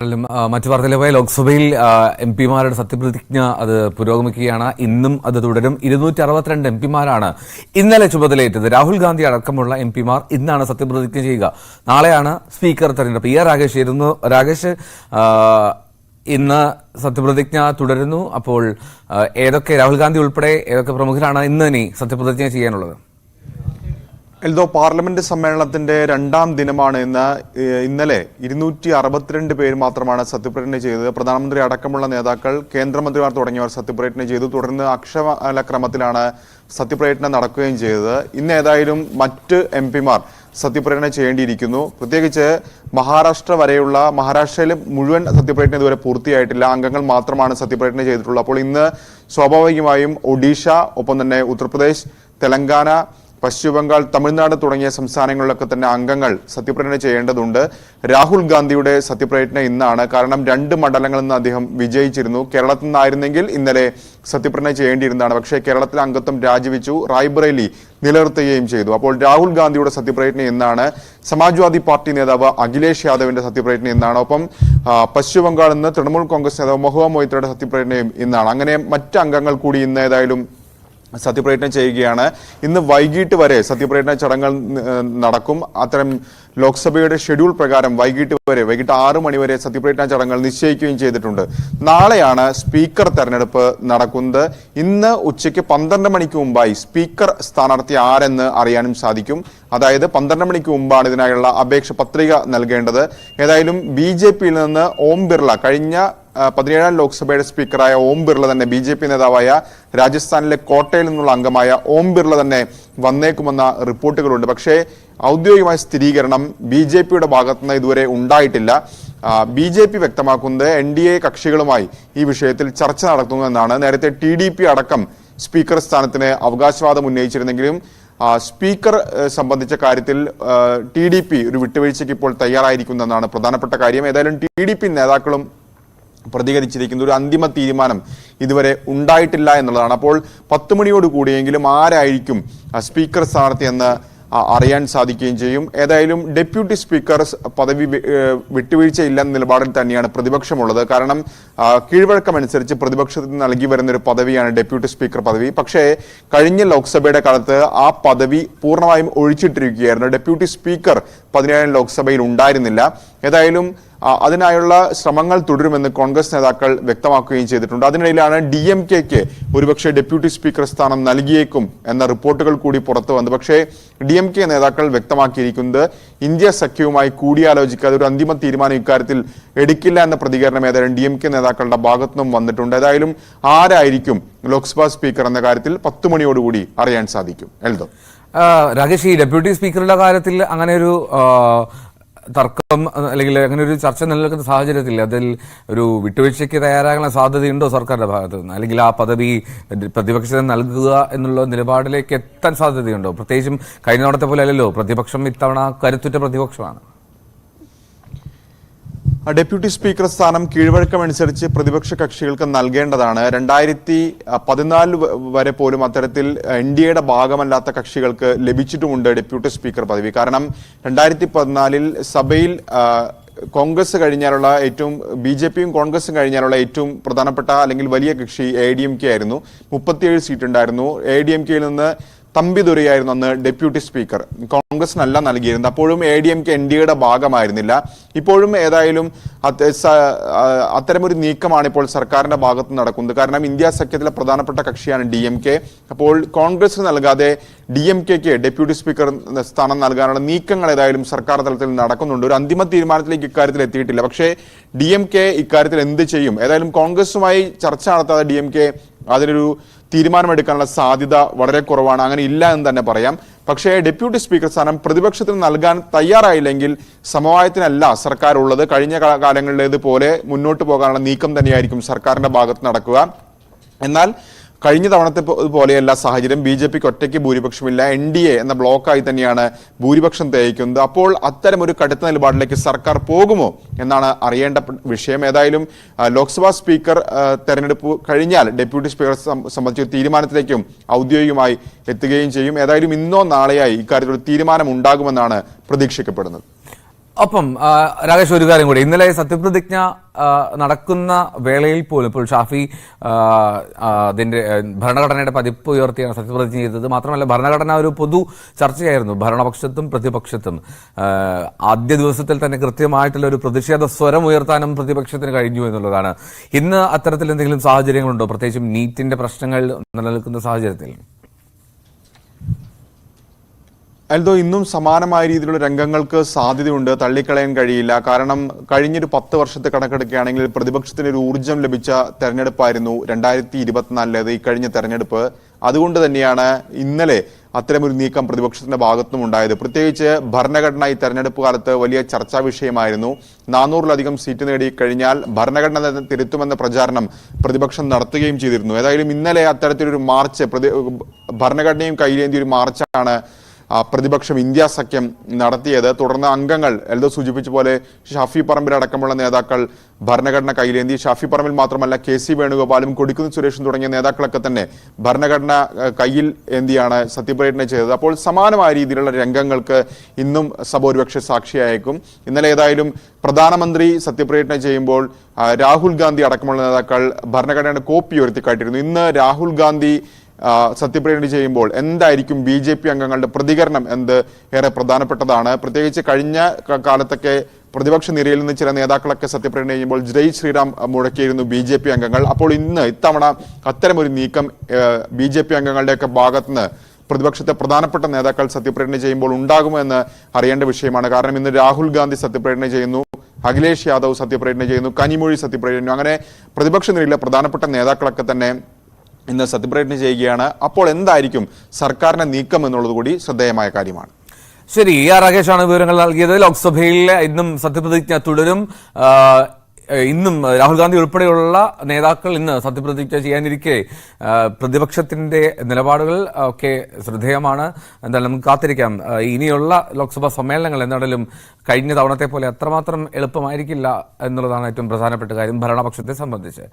മറ്റു വാർത്തയിലെ ലോക്സഭയിൽ എംപിമാരുടെ സത്യപ്രതിജ്ഞ അത് പുരോഗമിക്കുകയാണ്. ഇന്നും അത് തുടരും. 262 എംപിമാരാണ് ഇന്നലെ ചുമതലയേറ്റത്. രാഹുൽ ഗാന്ധി അടക്കമുള്ള എംപിമാർ ഇന്നാണ് സത്യപ്രതിജ്ഞ ചെയ്യുക. നാളെയാണ് സ്പീക്കർ തെരഞ്ഞെടുപ്പ്. രാകേഷ് ആയിരുന്നു. രാകേഷ്, ഇന്ന് സത്യപ്രതിജ്ഞ തുടരുന്നു. അപ്പോൾ രാഹുൽ ഗാന്ധി ഉൾപ്പെടെ ഏതൊക്കെ പ്രമുഖരാണ് ഇനി സത്യപ്രതിജ്ഞ ചെയ്യാനുള്ളത്? എൽദോ, പാർലമെന്റ് സമ്മേളനത്തിന്റെ രണ്ടാം ദിനമാണ് ഇന്നലെ 262 പേര് മാത്രമാണ് സത്യപ്രതിജ്ഞ ചെയ്തത്. പ്രധാനമന്ത്രി അടക്കമുള്ള നേതാക്കൾ, കേന്ദ്രമന്ത്രിമാർ തുടങ്ങിയവർ സത്യപ്രതിജ്ഞ ചെയ്തു. തുടർന്ന് അക്ഷരക്രമത്തിലാണ് സത്യപ്രതിജ്ഞ നടക്കുകയും ചെയ്തത്. ഇന്ന് ഏതായാലും മറ്റ് എംപിമാർ സത്യപ്രതിജ്ഞ ചെയ്യേണ്ടിയിരിക്കുന്നു. പ്രത്യേകിച്ച് മഹാരാഷ്ട്രയിലെ മുഴുവൻ സത്യപ്രതിജ്ഞ ഇതുവരെ പൂർത്തിയായിട്ടില്ല. അംഗങ്ങൾ മാത്രമാണ് സത്യപ്രതിജ്ഞ ചെയ്തിട്ടുള്ളത്. അപ്പോൾ ഇന്ന് സ്വാഭാവികമായും ഒഡീഷ, ഒപ്പം തന്നെ ഉത്തർപ്രദേശ്, തെലങ്കാന, പശ്ചിമ ബംഗാൾ, തമിഴ്നാട് തുടങ്ങിയ സംസ്ഥാനങ്ങളിലൊക്കെ തന്നെ അംഗങ്ങൾ സത്യപ്രതിജ്ഞ ചെയ്യേണ്ടതുണ്ട്. രാഹുൽ ഗാന്ധിയുടെ സത്യപ്രതിജ്ഞ ഇന്നാണ്. കാരണം 2 മണ്ഡലങ്ങളിൽ നിന്ന് അദ്ദേഹം വിജയിച്ചിരുന്നു. കേരളത്തിൽ നിന്നായിരുന്നെങ്കിൽ ഇന്നലെ സത്യപ്രതിജ്ഞ ചെയ്യേണ്ടിയിരുന്നതാണ്. പക്ഷേ കേരളത്തിലെ അംഗത്വം രാജിവെച്ചു, റായ്ബറേലി നിലനിർത്തുകയും ചെയ്തു. അപ്പോൾ രാഹുൽ ഗാന്ധിയുടെ സത്യപ്രതിജ്ഞ ഇന്നാണ്. സമാജ്വാദി പാർട്ടി നേതാവ് അഖിലേഷ് യാദവിന്റെ സത്യപ്രതിജ്ഞ ഇന്നാണ്. ഒപ്പം പശ്ചിമ ബംഗാളിൽ നിന്ന് തൃണമൂൽ കോൺഗ്രസ് നേതാവ് മഹുവ മൊയ്ത്രയുടെ സത്യപ്രതിജ്ഞയും ഇന്നാണ്. അങ്ങനെ മറ്റ് അംഗങ്ങൾ കൂടി ഇന്ന് ഏതായാലും സത്യപ്രതിജ്ഞ ചെയ്യുകയാണ്. ഇന്ന് വൈകിട്ട് വരെ സത്യപ്രതിജ്ഞ ചടങ്ങുകൾ നടക്കും. അത്തരം ലോക്സഭയുടെ ഷെഡ്യൂൾ പ്രകാരം വൈകിട്ട് 6 മണി വരെ സത്യപ്രതിജ്ഞ ചടങ്ങുകൾ നിശ്ചയിക്കുകയും ചെയ്തിട്ടുണ്ട്. നാളെയാണ് സ്പീക്കർ തെരഞ്ഞെടുപ്പ് നടക്കുന്നത്. ഇന്ന് ഉച്ചയ്ക്ക് 12 മണിക്ക് മുമ്പായി സ്പീക്കർ സ്ഥാനാർത്ഥി ആരെന്ന് അറിയാനും സാധിക്കും. അതായത് 12 മണിക്ക് മുമ്പാണ് ഇതിനായുള്ള അപേക്ഷ പത്രിക നൽകേണ്ടത്. ഏതായാലും BJP-യിൽ നിന്ന് ഓം ബിർള, കഴിഞ്ഞ 17ാം ലോക്സഭയുടെ സ്പീക്കറായ ഓം ബിർള തന്നെ, BJP നേതാവായ രാജസ്ഥാനിലെ കോട്ടയിൽ നിന്നുള്ള അംഗമായ ഓം ബിർള തന്നെ വന്നേക്കുമെന്ന റിപ്പോർട്ടുകളുണ്ട്. പക്ഷേ ഔദ്യോഗികമായ സ്ഥിരീകരണം BJP-യുടെ ഭാഗത്തുനിന്ന് ഇതുവരെ ഉണ്ടായിട്ടില്ല. BJP വ്യക്തമാക്കുന്നത് NDA കക്ഷികളുമായി ഈ വിഷയത്തിൽ ചർച്ച നടത്തുന്നുവെന്നാണ്. നേരത്തെ TDP അടക്കം സ്പീക്കർ സ്ഥാനത്തിന് അവകാശവാദം ഉന്നയിച്ചിരുന്നെങ്കിലും സ്പീക്കർ സംബന്ധിച്ച കാര്യത്തിൽ TDP ഒരു വിട്ടുവീഴ്ചയ്ക്ക് ഇപ്പോൾ തയ്യാറായിരിക്കുന്നതെന്നാണ് പ്രധാനപ്പെട്ട കാര്യം. ഏതായാലും TDP നേതാക്കളും പ്രതികരിച്ചിരിക്കുന്ന ഒരു അന്തിമ തീരുമാനം ഇതുവരെ ഉണ്ടായിട്ടില്ല എന്നുള്ളതാണ്. അപ്പോൾ 10 മണിയോട് കൂടിയെങ്കിലും ആരായിരിക്കും സ്പീക്കർ സ്ഥാനാർത്ഥി എന്ന് അറിയാൻ സാധിക്കുകയും ചെയ്യും. ഏതായാലും ഡെപ്യൂട്ടി സ്പീക്കർ പദവി വിട്ടുവീഴ്ചയില്ലെന്ന നിലപാടിൽ തന്നെയാണ് പ്രതിപക്ഷമുള്ളത്. കാരണം കീഴ്വഴക്കമനുസരിച്ച് പ്രതിപക്ഷത്തിന് നൽകി വരുന്നൊരു പദവിയാണ് ഡെപ്യൂട്ടി സ്പീക്കർ പദവി. പക്ഷേ കഴിഞ്ഞ ലോക്സഭയുടെ കാലത്ത് ആ പദവി പൂർണ്ണമായും ഒഴിച്ചിട്ടിരിക്കുകയായിരുന്നു. ഡെപ്യൂട്ടി സ്പീക്കർ 17ാം ലോക്സഭയിൽ ഉണ്ടായിരുന്നില്ല. ഏതായാലും അതിനായുള്ള ശ്രമങ്ങൾ തുടരുമെന്ന് കോൺഗ്രസ് നേതാക്കൾ വ്യക്തമാക്കുകയും ചെയ്തിട്ടുണ്ട്. അതിനിടയിലാണ് DMK-ക്ക് ഒരുപക്ഷെ ഡെപ്യൂട്ടി സ്പീക്കർ സ്ഥാനം നൽകിയേക്കും എന്ന റിപ്പോർട്ടുകൾ കൂടി പുറത്തു വന്നു. പക്ഷേ DMK നേതാക്കൾ വ്യക്തമാക്കിയിരിക്കുന്നത് ഇന്ത്യ സഖ്യവുമായി കൂടിയാലോചിക്കാതെ ഒരു അന്തിമ തീരുമാനം ഇക്കാര്യത്തിൽ എടുക്കില്ല എന്ന പ്രതികരണം ഏതായാലും DMK നേതാക്കളുടെ ഭാഗത്തുനിന്നും വന്നിട്ടുണ്ട്. ഏതായാലും ആരായിരിക്കും ലോക്സഭാ സ്പീക്കർ എന്ന കാര്യത്തിൽ 10 മണിയോടുകൂടി അറിയാൻ സാധിക്കും. എൽദോ, രാകേഷ്, ഈ ഡെപ്യൂട്ടി സ്പീക്കറുടെ കാര്യത്തിൽ അങ്ങനെ ഒരു തർക്കം അല്ലെങ്കിൽ അങ്ങനെ ഒരു ചർച്ച നിലനിൽക്കുന്ന സാഹചര്യത്തിൽ അതിൽ ഒരു വിട്ടുവീഴ്ചയ്ക്ക് തയ്യാറാകാൻ സാധ്യതയുണ്ടോ സർക്കാരിന്റെ ഭാഗത്ത് നിന്ന്? അല്ലെങ്കിൽ ആ പദവി പ്രതിപക്ഷത്തിന് നൽകുക എന്നുള്ള നിലപാടിലേക്ക് എത്താൻ സാധ്യതയുണ്ടോ? പ്രത്യേകിച്ചും കഴിഞ്ഞ തവണത്തെ പോലെ അല്ലല്ലോ, പ്രതിപക്ഷം ഇത്തവണ കരുത്തുറ്റ പ്രതിപക്ഷമാണ്. ഡെപ്യൂട്ടി സ്പീക്കർ സ്ഥാനം കീഴ്വഴക്കമനുസരിച്ച് പ്രതിപക്ഷ കക്ഷികൾക്ക് നൽകേണ്ടതാണ്. 2014 വരെ പോലും അത്തരത്തിൽ NDA-യുടെ ഭാഗമല്ലാത്ത കക്ഷികൾക്ക് ലഭിച്ചിട്ടുമുണ്ട് ഡെപ്യൂട്ടി സ്പീക്കർ പദവി. കാരണം 2014 സഭയിൽ കോൺഗ്രസ് കഴിഞ്ഞാലുള്ള BJP-യും കോൺഗ്രസും കഴിഞ്ഞാലുള്ള ഏറ്റവും പ്രധാനപ്പെട്ട അല്ലെങ്കിൽ വലിയ കക്ഷി ADMK ആയിരുന്നു. 37 സീറ്റ് ഉണ്ടായിരുന്നു. ADMK-യിൽ നിന്ന് തമ്പിദുരയായിരുന്നു അന്ന് ഡെപ്യൂട്ടി സ്പീക്കർ. കോൺഗ്രസിനല്ല നൽകിയിരുന്നത്. അപ്പോഴും ADMK NDA-യുടെ ഭാഗമായിരുന്നില്ല. ഇപ്പോഴും ഏതായാലും അത്തരമൊരു നീക്കമാണ് ഇപ്പോൾ സർക്കാരിന്റെ ഭാഗത്ത് നടക്കുന്നത്. കാരണം ഇന്ത്യ സഖ്യത്തിലെ പ്രധാനപ്പെട്ട കക്ഷിയാണ് DMK. അപ്പോൾ കോൺഗ്രസ് നൽകാതെ DMK-ക്ക് ഡെപ്യൂട്ടി സ്പീക്കർ സ്ഥാനം നൽകാനുള്ള നീക്കങ്ങൾ ഏതായാലും സർക്കാർ തലത്തിൽ നടക്കുന്നുണ്ട്. ഒരു അന്തിമ തീരുമാനത്തിലേക്ക് ഇക്കാര്യത്തിൽ എത്തിയിട്ടില്ല. പക്ഷേ DMK ഇക്കാര്യത്തിൽ എന്ത് ചെയ്യും? ഏതായാലും കോൺഗ്രസുമായി ചർച്ച നടത്താതെ DMK അതിനൊരു തീരുമാനമെടുക്കാനുള്ള സാധ്യത വളരെ കുറവാണ്. അങ്ങനെ ഇല്ല എന്ന് തന്നെ പറയാം. പക്ഷേ ഡെപ്യൂട്ടി സ്പീക്കർ സ്ഥാനം പ്രതിപക്ഷത്തിന് നൽകാൻ തയ്യാറായില്ലെങ്കിൽ സമവായത്തിനല്ല സർക്കാർ ഉള്ളത്. കഴിഞ്ഞ കാലങ്ങളിലേതുപോലെ മുന്നോട്ട് പോകാനുള്ള നീക്കം തന്നെയായിരിക്കും സർക്കാരിന്റെ ഭാഗത്ത് നടക്കുക. എന്നാൽ കഴിഞ്ഞ തവണത്തെ പോലെയല്ല സാഹചര്യം. BJP-ക്ക് ഒറ്റയ്ക്ക് ഭൂരിപക്ഷമില്ല. NDA എന്ന ബ്ലോക്കായി തന്നെയാണ് ഭൂരിപക്ഷം തേക്കുന്നത്. അപ്പോൾ അത്തരം ഒരു കടുത്ത നിലപാടിലേക്ക് സർക്കാർ പോകുമോ എന്നാണ് അറിയേണ്ട വിഷയം. ഏതായാലും ലോക്സഭാ സ്പീക്കർ തെരഞ്ഞെടുപ്പ് കഴിഞ്ഞാൽ ഡെപ്യൂട്ടി സ്പീക്കർ സംബന്ധിച്ച തീരുമാനത്തിലേക്കും ഔദ്യോഗികമായി എത്തുകയും ചെയ്യും. ഏതായാലും ഇന്നോ നാളെയായി ഇക്കാര്യത്തിൽ തീരുമാനം ഉണ്ടാകുമെന്നാണ് പ്രതീക്ഷിക്കപ്പെടുന്നത്. ഒപ്പം രാകേഷ് ഒരു കാര്യം കൂടി, ഇന്നലെ സത്യപ്രതിജ്ഞ നടക്കുന്ന വേളയിൽ പോലും ഇപ്പോൾ ഷാഫി അതിന്റെ ഭരണഘടനയുടെ പതിപ്പ് ഉയർത്തിയാണ് സത്യപ്രതിജ്ഞ ചെയ്തത്. മാത്രമല്ല ഭരണഘടന ഒരു പൊതു ചർച്ചയായിരുന്നു ഭരണപക്ഷത്തും പ്രതിപക്ഷത്തും. ആദ്യ ദിവസത്തിൽ തന്നെ കൃത്യമായിട്ടുള്ള ഒരു പ്രതിഷേധ സ്വരം ഉയർത്താനും പ്രതിപക്ഷത്തിന് കഴിഞ്ഞു എന്നുള്ളതാണ്. ഇന്ന് അത്തരത്തിൽ എന്തെങ്കിലും സാഹചര്യങ്ങളുണ്ടോ, പ്രത്യേകിച്ചും നീറ്റിന്റെ പ്രശ്നങ്ങൾ നിലനിൽക്കുന്ന സാഹചര്യത്തിൽ? എൽദോ, ഇന്നും സമാനമായ രീതിയിലുള്ള രംഗങ്ങൾക്ക് സാധ്യതയുണ്ട്, തള്ളിക്കളയാൻ കഴിയില്ല. കാരണം കഴിഞ്ഞൊരു 10 വർഷത്തെ കണക്കെടുക്കുകയാണെങ്കിൽ പ്രതിപക്ഷത്തിന് ഒരു ഊർജ്ജം ലഭിച്ച തെരഞ്ഞെടുപ്പായിരുന്നു 2024 ഈ കഴിഞ്ഞ തെരഞ്ഞെടുപ്പ്. അതുകൊണ്ട് തന്നെയാണ് ഇന്നലെ അത്തരമൊരു നീക്കം പ്രതിപക്ഷത്തിന്റെ ഭാഗത്തും ഉണ്ടായത്. പ്രത്യേകിച്ച് ഭരണഘടന ഈ തെരഞ്ഞെടുപ്പ് കാലത്ത് വലിയ ചർച്ചാ വിഷയമായിരുന്നു. 400-ലധികം സീറ്റ് നേടി കഴിഞ്ഞാൽ ഭരണഘടന തിരുത്തുമെന്ന പ്രചാരണം പ്രതിപക്ഷം നടത്തുകയും ചെയ്തിരുന്നു. ഏതായാലും ഇന്നലെ അത്തരത്തിലൊരു മാർച്ച്, ഭരണഘടനയും കയ്യിലേന്തിയ ഒരു മാർച്ചാണ് പ്രതിപക്ഷം ഇന്ത്യ സഖ്യം നടത്തിയത്. തുടർന്ന് അംഗങ്ങൾ എൽദോ സൂചിപ്പിച്ച പോലെ ഷാഫി പറമ്പിൽ അടക്കമുള്ള നേതാക്കൾ ഭരണഘടന കയ്യിലേന്തി. ഷാഫി പറമ്പിൽ മാത്രമല്ല KC വേണുഗോപാലും കൊടിക്കുന്നിൽ സുരേഷും തുടങ്ങിയ നേതാക്കളൊക്കെ തന്നെ ഭരണഘടന കയ്യിൽ ഏന്തിയാണ് സത്യപ്രതിജ്ഞ ചെയ്തത്. അപ്പോൾ സമാനമായ രീതിയിലുള്ള രംഗങ്ങൾക്ക് ഇന്നും സഭ ഒരുപക്ഷെ സാക്ഷിയായേക്കും. ഇന്നലെ ഏതായാലും പ്രധാനമന്ത്രി സത്യപ്രതിജ്ഞ ചെയ്യുമ്പോൾ രാഹുൽ ഗാന്ധി അടക്കമുള്ള നേതാക്കൾ ഭരണഘടനയുടെ കോപ്പി ഉയർത്തിക്കാട്ടിയിരുന്നു. ഇന്ന് രാഹുൽ ഗാന്ധി സത്യപ്രതിജ്ഞ ചെയ്യുമ്പോൾ എന്തായിരിക്കും BJP അംഗങ്ങളുടെ പ്രതികരണം എന്ത് ഏറെ പ്രധാനപ്പെട്ടതാണ്. പ്രത്യേകിച്ച് കഴിഞ്ഞ കാലത്തൊക്കെ പ്രതിപക്ഷ നിരയിൽ നിന്ന് ചില നേതാക്കളൊക്കെ സത്യപ്രതിജ്ഞ ചെയ്യുമ്പോൾ ജയ് ശ്രീറാം മുഴക്കിയിരുന്നു BJP അംഗങ്ങൾ. അപ്പോൾ ഇത്തവണ അത്തരമൊരു നീക്കം BJP അംഗങ്ങളുടെയൊക്കെ ഭാഗത്തുനിന്ന് പ്രതിപക്ഷത്തെ പ്രധാനപ്പെട്ട നേതാക്കൾ സത്യപ്രതിജ്ഞ ചെയ്യുമ്പോൾ ഉണ്ടാകുമോ എന്ന് അറിയേണ്ട വിഷയമാണ്. കാരണം ഇന്ന് രാഹുൽ ഗാന്ധി സത്യപ്രതിജ്ഞ ചെയ്യുന്നു, അഖിലേഷ് യാദവ് സത്യപ്രതിജ്ഞ ചെയ്യുന്നു, കനിമൊഴി സത്യപ്രതിജ്ഞ ചെയ്യുന്നു. അങ്ങനെ പ്രതിപക്ഷ നിരയിലെ പ്രധാനപ്പെട്ട നേതാക്കളൊക്കെ തന്നെ ഇന്ന് സത്യപ്രതിജ്ഞ ചെയ്യുകയാണ്. അപ്പോൾ എന്തായിരിക്കും സർക്കാരിന്റെ നീക്കം എന്നുള്ളത് കൂടി ശ്രദ്ധേയമായ കാര്യമാണ്. ശരി, രാകേഷാണ് വിവരങ്ങൾ നൽകിയത്. ലോക്സഭയിൽ ഇന്നും സത്യപ്രതിജ്ഞ തുടരും. ഇന്നും രാഹുൽ ഗാന്ധി ഉൾപ്പെടെയുള്ള നേതാക്കൾ ഇന്ന് സത്യപ്രതിജ്ഞ ചെയ്യാനിരിക്കെ പ്രതിപക്ഷത്തിന്റെ നിലപാടുകൾ ഒക്കെ ശ്രദ്ധേയമാണ്. എന്തായാലും നമുക്ക് കാത്തിരിക്കാം. ഇനിയുള്ള ലോക്സഭാ സമ്മേളനങ്ങൾ എന്തായാലും കഴിഞ്ഞ തവണത്തെ പോലെ അത്രമാത്രം എളുപ്പമായിരിക്കില്ല എന്നുള്ളതാണ് ഏറ്റവും പ്രധാനപ്പെട്ട കാര്യം ഭരണപക്ഷത്തെ സംബന്ധിച്ച്.